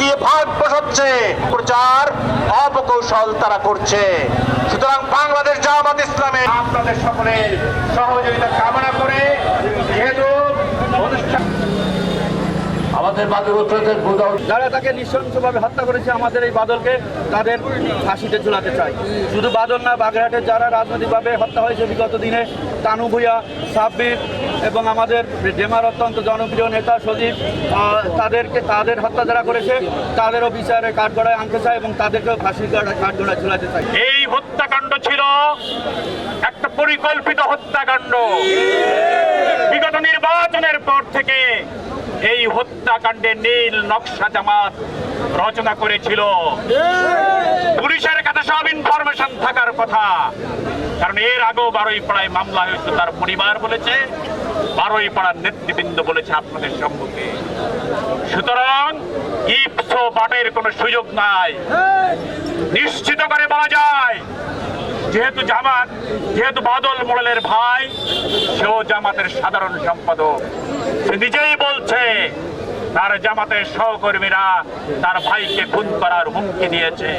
দিয়ে ভাগ বসাচ্ছে, প্রচার অপকৌশল তারা করছে। সুতরাং বাংলাদেশ জামাত ইসলামে আপনাদের সকলের সহযোগিতা কামনা করে যেহেতু আমাদের বাদল যারা তাকে নৃশংসভাবে হত্যা করেছে আমাদের এই বাদলকে তাদের ফাঁসিতে ঝুলাতে চাই। শুধু বাদল না, বাগেরহাটের যারা রাজনৈতিকভাবে হত্যা হয়েছে বিগত দিনে, তানু ভূঁইয়া, সাব্বির এবং আমাদের ডেমার অত্যন্ত জনপ্রিয় নেতা সজীব, তাদের হত্যা যারা করেছে তাদেরও বিচারে কাঠগড়ায় আনতে চাই এবং তাদেরকেও ফাঁসির কাঠগড়ায় ঝুলাতে চাই। এই হত্যাকাণ্ড ছিল একটা পরিকল্পিত হত্যাকাণ্ড। বিগত নির্বাচনের পর থেকে এই হত্যাকাণ্ডের নীল নকশা জামাত রচনা করেছিল। পুলিশের কাছে সব ইনফরমেশন থাকার কথা, কারণ এর আগেও বারুইপাড়ায় মামলা হয়েছিল, তার পরিবার বলেছে, বারুইপাড়ার নেতৃবৃন্দ বলেছে আপনাদের সম্মুখে। সুতরাং ইপসো বাটের কোনো সুযোগ নাই। নিশ্চিত করে বলা যায় যেহেতু বাদল মোড়লের ভাই, সেও জামাতের সাধারণ সম্পাদক। সে নিজেই বলছে তার জামাতের সহকর্মীরা তার ভাইকে খুন করার হুমকি দিয়েছে।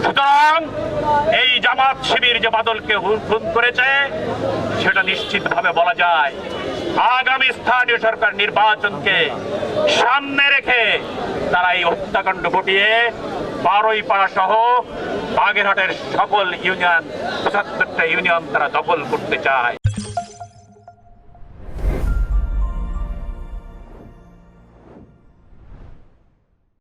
সুতরাং এই জামাত শিবির যে বাদলকে খুন করেছে সেটা নিশ্চিতভাবে বলা যায় আগামী স্থানীয় সরকার নির্বাচনকে সামনে রেখে তারা এই হত্যাকাণ্ড ঘটিয়ে বারুইপাড়া সহ বাগেরহাটের সকল ইউনিয়ন, ৭৫টা ইউনিয়ন তারা দখল করতে চায়।